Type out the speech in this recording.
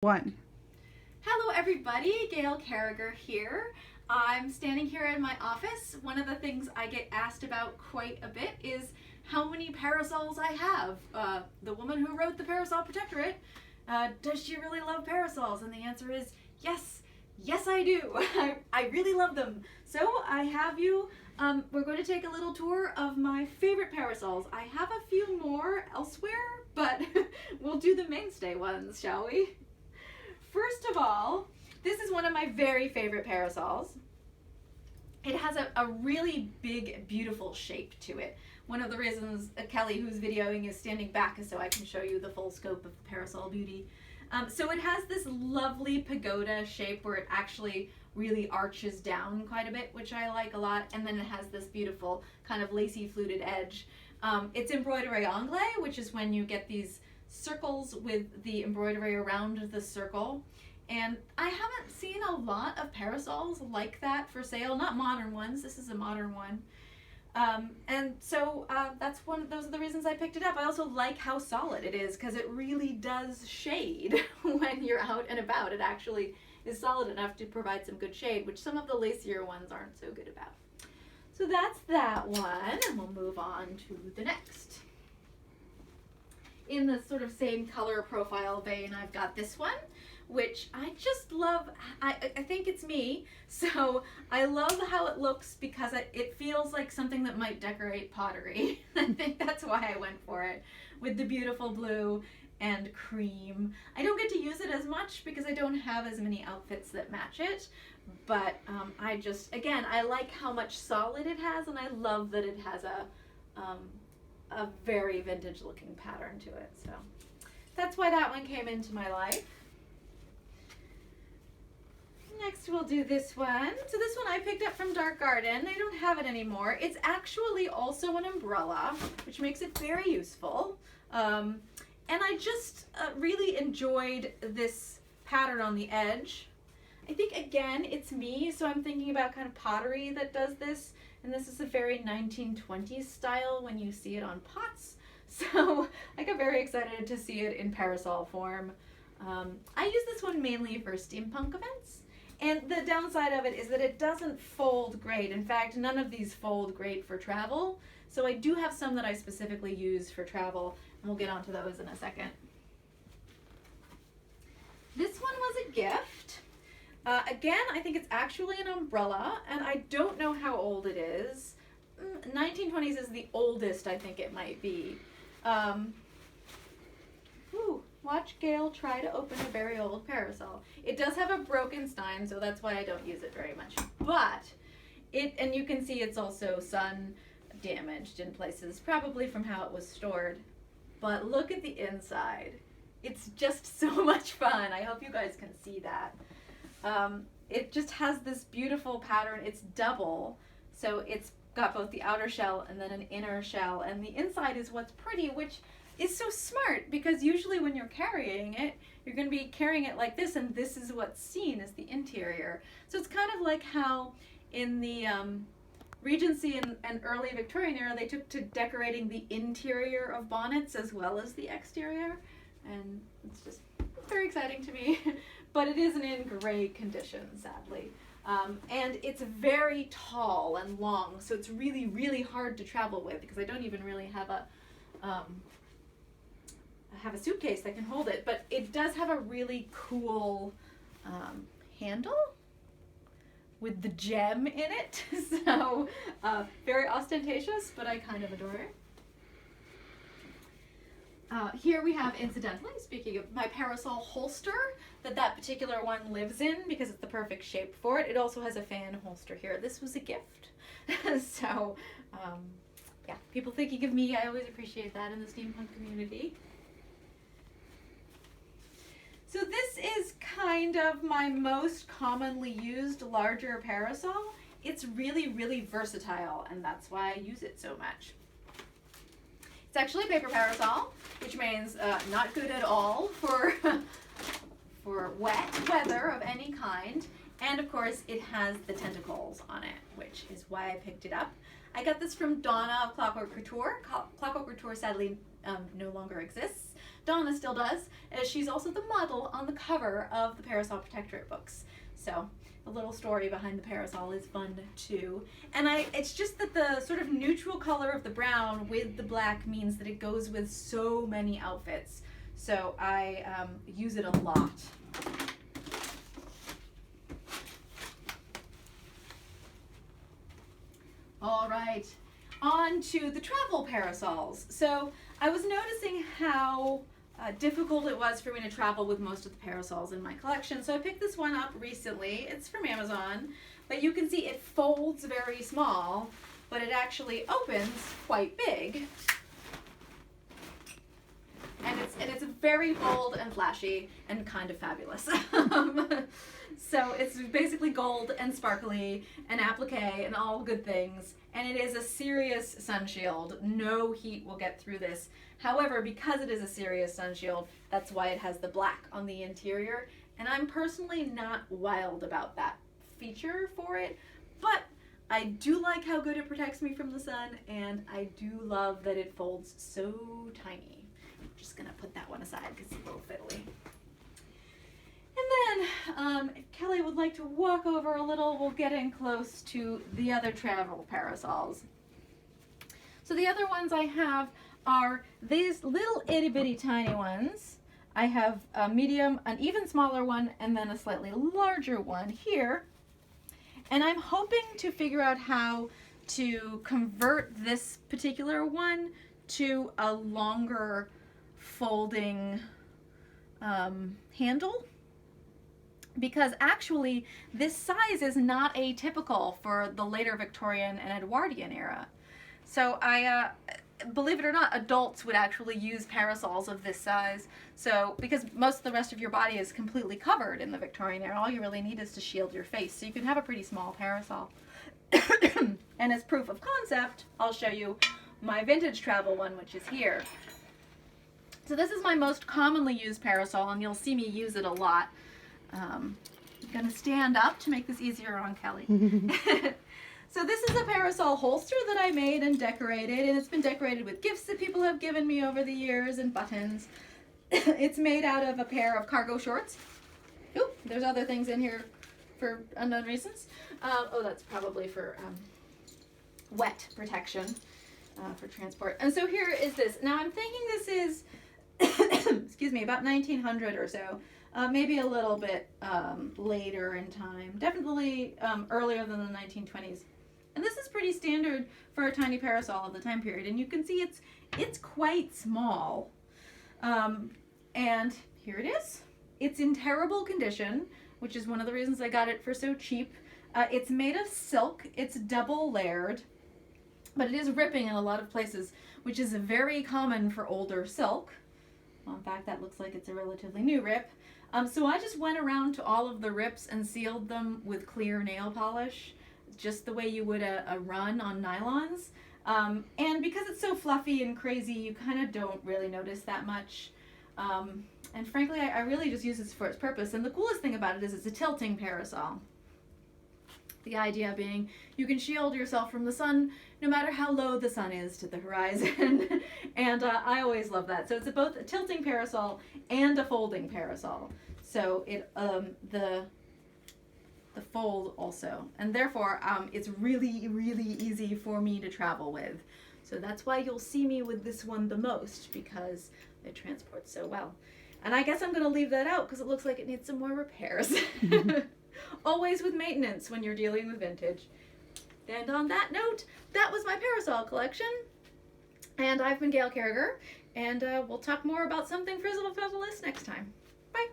One. Hello everybody, Gail Carriger here. I'm standing here in my office. One of the things I get asked about quite a bit is how many parasols I have. The woman who wrote the Parasol Protectorate, does she really love parasols? And the answer is yes, yes I do. I really love them. So I have you, we're going to take a little tour of my favorite parasols. I have a few more elsewhere, but we'll do the mainstay ones, shall we? First of all, this is one of my very favorite parasols. It has a really big, beautiful shape to it. One of the reasons Kelly, who's videoing, is standing back is so I can show you the full scope of Parasol Beauty. So it has this lovely pagoda shape where it actually really arches down quite a bit, which I like a lot, and then it has this beautiful kind of lacy fluted edge. It's embroidery anglais, which is when you get these circles with the embroidery around the circle, and I haven't seen a lot of parasols like that for sale, not modern ones. This is a modern one, and so that's those are the reasons I picked it up. I also like how solid it is because it really does shade when you're out and about. It actually is solid enough to provide some good shade, which some of the lacier ones aren't so good about. So that's that one, and we'll move on to the next. In the sort of same color profile vein, I've got this one, which I just love. I think it's me, so I love how it looks because it feels like something that might decorate pottery. I think that's why I went for it, with the beautiful blue and cream. I don't get to use it as much because I don't have as many outfits that match it, but I just, again, I like how much solid it has, and I love that it has a very vintage looking pattern to it. So that's why that one came into my life. Next we'll do this one. So this one I picked up from Dark Garden. They don't have it anymore. It's actually also an umbrella, which makes it very useful. And I just really enjoyed this pattern on the edge. I think, again, it's me, so I'm thinking about kind of pottery that does this. And this is a very 1920s style when you see it on pots. So I got very excited to see it in parasol form. I use this one mainly for steampunk events. And the downside of it is that it doesn't fold great. In fact, none of these fold great for travel. So I do have some that I specifically use for travel, and we'll get onto those in a second. This one was a gift. Again, I think it's actually an umbrella, and I don't know how old it is. 1920s is the oldest I think it might be. Watch Gail try to open a very old parasol. It does have a broken stein, so that's why I don't use it very much. But and you can see it's also sun damaged in places, probably from how it was stored. But look at the inside. It's just so much fun. I hope you guys can see that. It just has this beautiful pattern. It's double, so it's got both the outer shell and then an inner shell, and the inside is what's pretty, which is so smart because usually when you're carrying it, you're going to be carrying it like this, and this is what's seen as the interior. So it's kind of like how in the Regency and early Victorian era, they took to decorating the interior of bonnets as well as the exterior, and it's just very exciting to me. But it isn't in great condition, sadly. And it's very tall and long, so it's really, really hard to travel with because I don't even really have a suitcase that can hold it. But it does have a really cool handle with the gem in it. So very ostentatious, but I kind of adore it. Here we have, incidentally, speaking of my parasol holster that particular one lives in because it's the perfect shape for it. It also has a fan holster here. This was a gift. So, yeah, people thinking of me, I always appreciate that in the steampunk community. So this is kind of my most commonly used larger parasol. It's really, really versatile, and that's why I use it so much. It's actually a paper parasol, which means not good at all for wet weather of any kind. And of course, it has the tentacles on it, which is why I picked it up. I got this from Donna of Clockwork Couture. Clockwork Couture sadly no longer exists. Donna still does, as she's also the model on the cover of the Parasol Protectorate books. So the little story behind the parasol is fun too. And it's just that the sort of neutral color of the brown with the black means that it goes with so many outfits. So I use it a lot. All right, on to the travel parasols. So I was noticing how difficult it was for me to travel with most of the parasols in my collection. So I picked this one up recently. It's from Amazon, but you can see it folds very small, but it actually opens quite big. And it's very bold and flashy and kind of fabulous. So it's basically gold and sparkly and applique and all good things. And it is a serious sun shield. No heat will get through this. However, because it is a serious sun shield, that's why it has the black on the interior. And I'm personally not wild about that feature for it, but I do like how good it protects me from the sun, and I do love that it folds so tiny. I'm just gonna put that one aside because it's a little fiddly. And then, if Kelly would like to walk over a little, we'll get in close to the other travel parasols. So the other ones I have are these little itty bitty tiny ones. I have a medium, an even smaller one, and then a slightly larger one here. And I'm hoping to figure out how to convert this particular one to a longer folding handle. Because actually, this size is not atypical for the later Victorian and Edwardian era. So believe it or not, adults would actually use parasols of this size. So, because most of the rest of your body is completely covered in the Victorian era, all you really need is to shield your face. So you can have a pretty small parasol. And as proof of concept, I'll show you my vintage travel one, which is here. So this is my most commonly used parasol, and you'll see me use it a lot. I'm going to stand up to make this easier on Kelly. So this is a parasol holster that I made and decorated, and it's been decorated with gifts that people have given me over the years and buttons. It's made out of a pair of cargo shorts. Oop, there's other things in here for unknown reasons. Oh, that's probably for wet protection for transport. And so here is this. Now I'm thinking this is, excuse me, about 1900 or so. Maybe a little bit later in time. Definitely earlier than the 1920s. And this is pretty standard for a tiny parasol of the time period. And you can see it's quite small. And here it is. It's in terrible condition, which is one of the reasons I got it for so cheap. It's made of silk. It's double layered, but it is ripping in a lot of places, which is very common for older silk. Well, in fact, that looks like it's a relatively new rip. So I just went around to all of the rips and sealed them with clear nail polish, just the way you would a run on nylons. And because it's so fluffy and crazy, you kind of don't really notice that much. And frankly, I really just use this for its purpose. And the coolest thing about it is it's a tilting parasol. The idea being you can shield yourself from the sun no matter how low the sun is to the horizon. And I always love that. So it's both a tilting parasol and a folding parasol. So it the fold also. And therefore it's really, really easy for me to travel with. So that's why you'll see me with this one the most, because it transports so well. And I guess I'm going to leave that out because it looks like it needs some more repairs. Always with maintenance when you're dealing with vintage. And on that note, that was my parasol collection. And I've been Gail Carriger, and we'll talk more about something frizzle-fabulous next time. Bye.